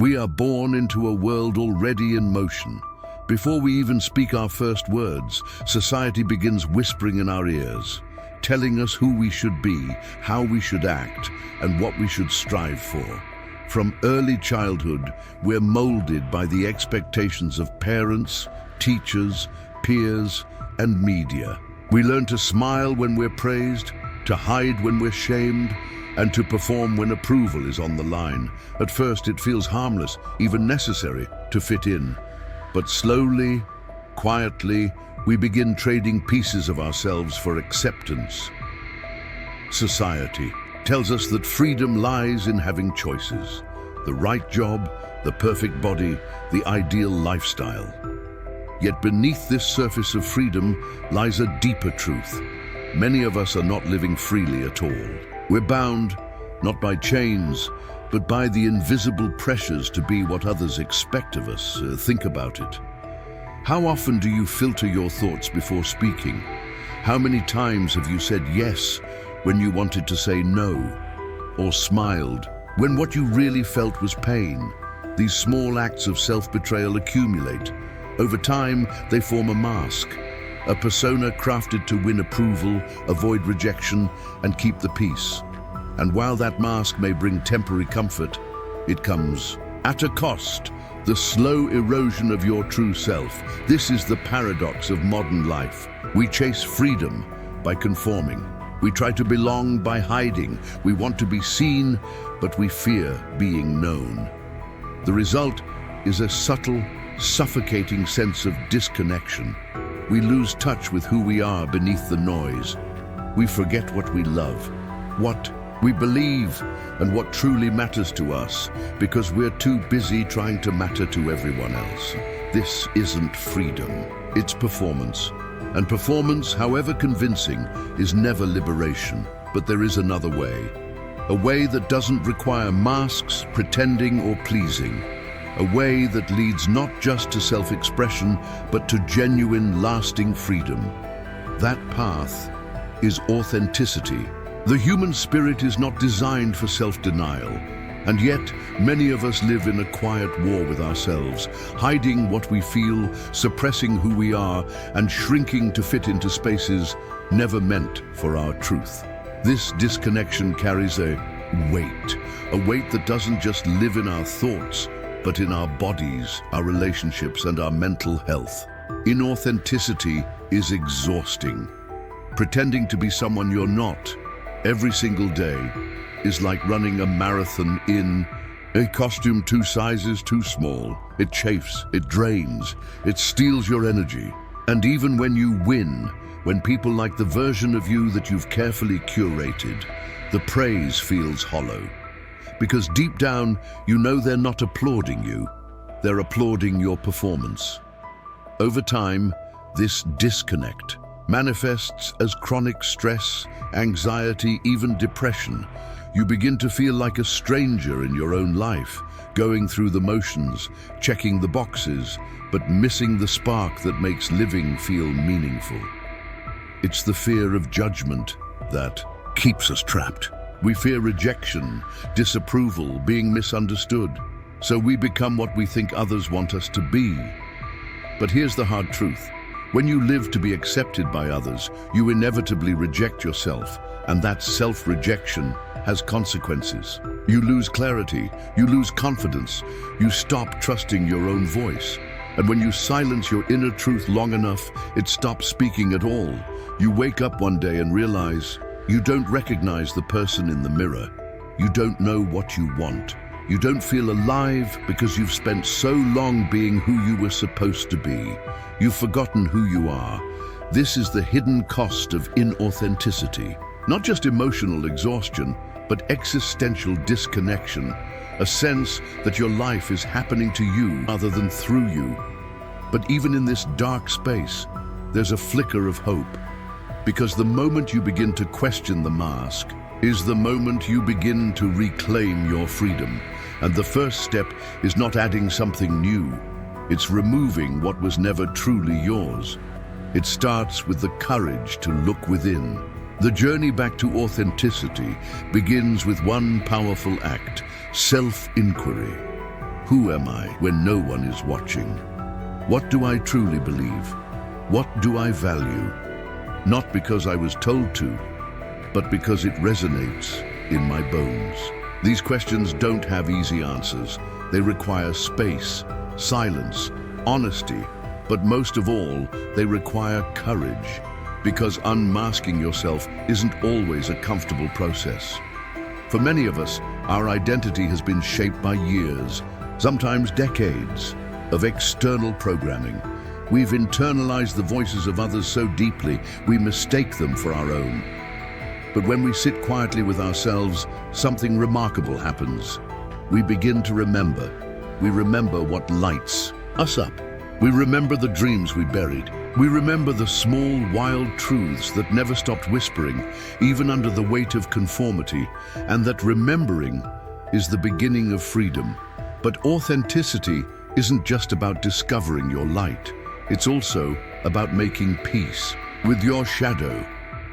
We are born into a world already in motion. Before we even speak our first words, society begins whispering in our ears, telling us who we should be, how we should act, and what we should strive for. From early childhood, we're molded by the expectations of parents, teachers, peers, and media. We learn to smile when we're praised, to hide when we're shamed, and to perform when approval is on the line. At first, it feels harmless, even necessary, to fit in. But slowly, quietly, we begin trading pieces of ourselves for acceptance. Society tells us that freedom lies in having choices. The right job, the perfect body, the ideal lifestyle. Yet beneath this surface of freedom lies a deeper truth. Many of us are not living freely at all. We're bound, not by chains, but by the invisible pressures to be what others expect of us. Think about it. How often do you filter your thoughts before speaking? How many times have you said yes when you wanted to say no? Or smiled when what you really felt was pain? These small acts of self-betrayal accumulate. Over time, they form a mask, a persona crafted to win approval, avoid rejection, and keep the peace. And while that mask may bring temporary comfort, it comes at a cost, the slow erosion of your true self. This is the paradox of modern life. We chase freedom by conforming. We try to belong by hiding. We want to be seen, but we fear being known. The result is a subtle, suffocating sense of disconnection. We lose touch with who we are beneath the noise. We forget what we love, what we believe, and what truly matters to us, because we're too busy trying to matter to everyone else. This isn't freedom, it's performance. And performance, however convincing, is never liberation. But there is another way. A way that doesn't require masks, pretending, or pleasing. A way that leads not just to self-expression, but to genuine, lasting freedom. That path is authenticity. The human spirit is not designed for self-denial, and yet many of us live in a quiet war with ourselves, hiding what we feel, suppressing who we are, and shrinking to fit into spaces never meant for our truth. This disconnection carries a weight that doesn't just live in our thoughts, but in our bodies, our relationships, and our mental health. Inauthenticity is exhausting. Pretending to be someone you're not every single day is like running a marathon in a costume 2 sizes too small. It chafes, it drains, it steals your energy. And even when you win, when people like the version of you that you've carefully curated, the praise feels hollow. Because deep down, you know they're not applauding you, they're applauding your performance. Over time, this disconnect manifests as chronic stress, anxiety, even depression. You begin to feel like a stranger in your own life, going through the motions, checking the boxes, but missing the spark that makes living feel meaningful. It's the fear of judgment that keeps us trapped. We fear rejection, disapproval, being misunderstood. So we become what we think others want us to be. But here's the hard truth. When you live to be accepted by others, you inevitably reject yourself, and that self-rejection has consequences. You lose clarity, you lose confidence, you stop trusting your own voice. And when you silence your inner truth long enough, it stops speaking at all. You wake up one day and realize you don't recognize the person in the mirror. You don't know what you want. You don't feel alive because you've spent so long being who you were supposed to be. You've forgotten who you are. This is the hidden cost of inauthenticity. Not just emotional exhaustion, but existential disconnection. A sense that your life is happening to you rather than through you. But even in this dark space, there's a flicker of hope. Because the moment you begin to question the mask is the moment you begin to reclaim your freedom. And the first step is not adding something new. It's removing what was never truly yours. It starts with the courage to look within. The journey back to authenticity begins with one powerful act: self-inquiry. Who am I when no one is watching? What do I truly believe? What do I value? Not because I was told to, but because it resonates in my bones. These questions don't have easy answers. They require space, silence, honesty, but most of all, they require courage, because unmasking yourself isn't always a comfortable process. For many of us, our identity has been shaped by years, sometimes decades, of external programming. We've internalized the voices of others so deeply, we mistake them for our own. But when we sit quietly with ourselves, something remarkable happens. We begin to remember. We remember what lights us up. We remember the dreams we buried. We remember the small, wild truths that never stopped whispering, even under the weight of conformity, and that remembering is the beginning of freedom. But authenticity isn't just about discovering your light. It's also about making peace with your shadow.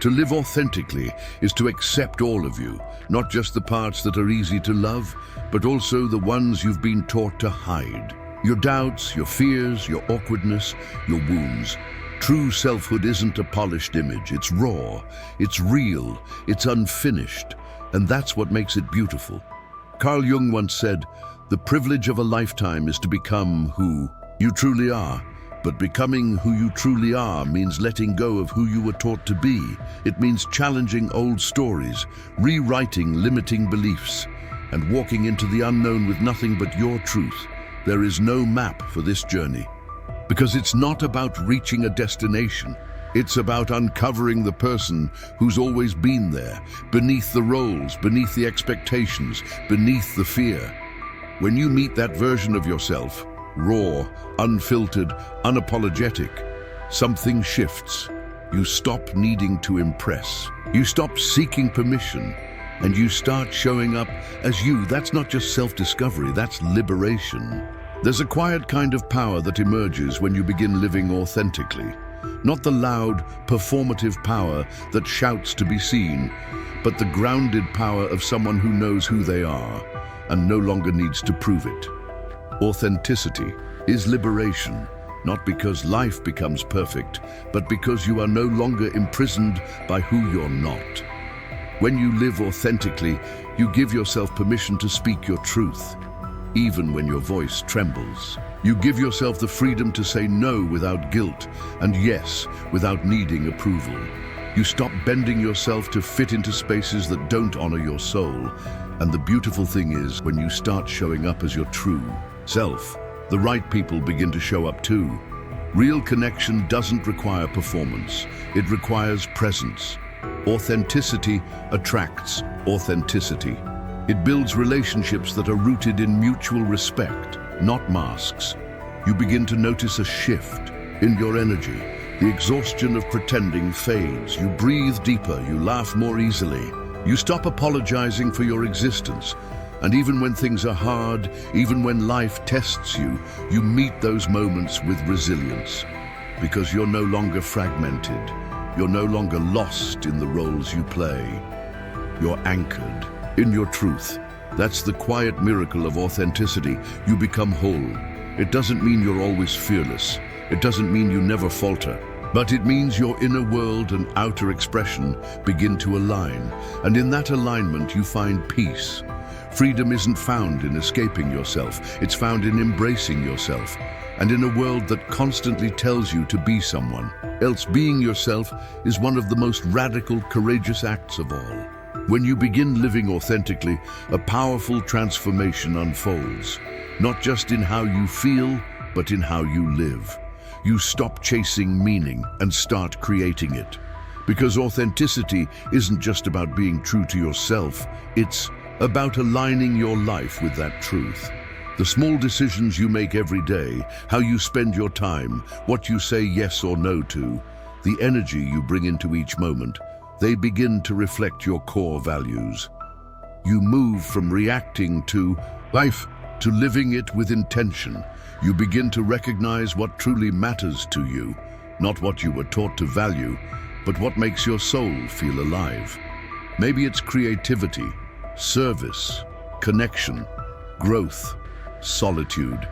To live authentically is to accept all of you, not just the parts that are easy to love, but also the ones you've been taught to hide. Your doubts, your fears, your awkwardness, your wounds. True selfhood isn't a polished image. It's raw, it's real, it's unfinished, and that's what makes it beautiful. Carl Jung once said, "The privilege of a lifetime is to become who you truly are." But becoming who you truly are means letting go of who you were taught to be. It means challenging old stories, rewriting limiting beliefs, and walking into the unknown with nothing but your truth. There is no map for this journey, because it's not about reaching a destination. It's about uncovering the person who's always been there, beneath the roles, beneath the expectations, beneath the fear. When you meet that version of yourself, raw, unfiltered, unapologetic, something shifts. You stop needing to impress. You stop seeking permission, and you start showing up as you. That's not just self-discovery, that's liberation. There's a quiet kind of power that emerges when you begin living authentically. Not the loud, performative power that shouts to be seen, but the grounded power of someone who knows who they are and no longer needs to prove it. Authenticity is liberation, not because life becomes perfect, but because you are no longer imprisoned by who you're not. When you live authentically, you give yourself permission to speak your truth, even when your voice trembles. You give yourself the freedom to say no without guilt, and yes without needing approval. You stop bending yourself to fit into spaces that don't honor your soul. And the beautiful thing is, when you start showing up as your true self, the right people begin to show up too. Real connection doesn't require performance. It requires presence. Authenticity attracts authenticity. It builds relationships that are rooted in mutual respect, not masks. You begin to notice a shift in your energy. The exhaustion of pretending fades. You breathe deeper. You laugh more easily. You stop apologizing for your existence. And even when things are hard, even when life tests you, you meet those moments with resilience. Because you're no longer fragmented. You're no longer lost in the roles you play. You're anchored in your truth. That's the quiet miracle of authenticity. You become whole. It doesn't mean you're always fearless. It doesn't mean you never falter. But it means your inner world and outer expression begin to align. And in that alignment, you find peace. Freedom isn't found in escaping yourself. It's found in embracing yourself. And in a world that constantly tells you to be someone else, being yourself is one of the most radical, courageous acts of all. When you begin living authentically, a powerful transformation unfolds. Not just in how you feel, but in how you live. You stop chasing meaning and start creating it. Because authenticity isn't just about being true to yourself, it's about aligning your life with that truth. The small decisions you make every day, how you spend your time, what you say yes or no to, the energy you bring into each moment, they begin to reflect your core values. You move from reacting to life to living it with intention. You begin to recognize what truly matters to you, not what you were taught to value, but what makes your soul feel alive. Maybe it's creativity, service, connection, growth. solitude.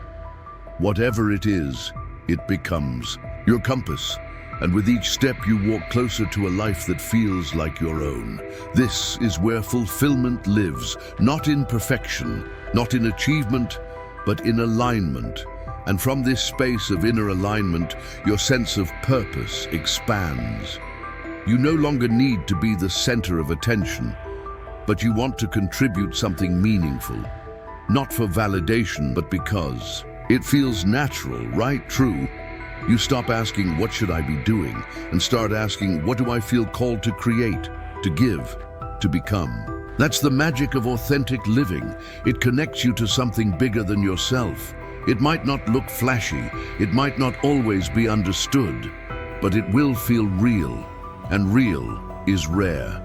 Whatever it is, it becomes your compass. And with each step you walk closer to a life that feels like your own. This is where fulfillment lives, not in perfection, not in achievement, but in alignment. And from this space of inner alignment, your sense of purpose expands. You no longer need to be the center of attention, but you want to contribute something meaningful. Not for validation, but because it feels natural, right? True. You stop asking, what should I be doing? And start asking, what do I feel called to create, to give, to become? That's the magic of authentic living. It connects you to something bigger than yourself. It might not look flashy, it might not always be understood, but it will feel real, and real is rare.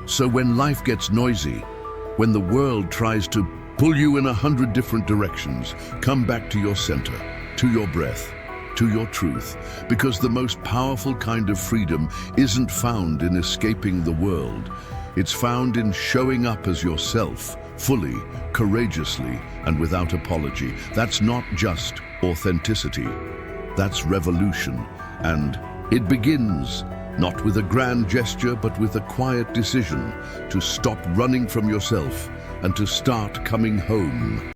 So when life gets noisy, when the world tries to pull you in 100 different directions, come back to your center, to your breath, to your truth, because the most powerful kind of freedom isn't found in escaping the world. It's found in showing up as yourself, fully, courageously, and without apology. That's not just authenticity, that's revolution. And it begins not with a grand gesture, but with a quiet decision to stop running from yourself and to start coming home.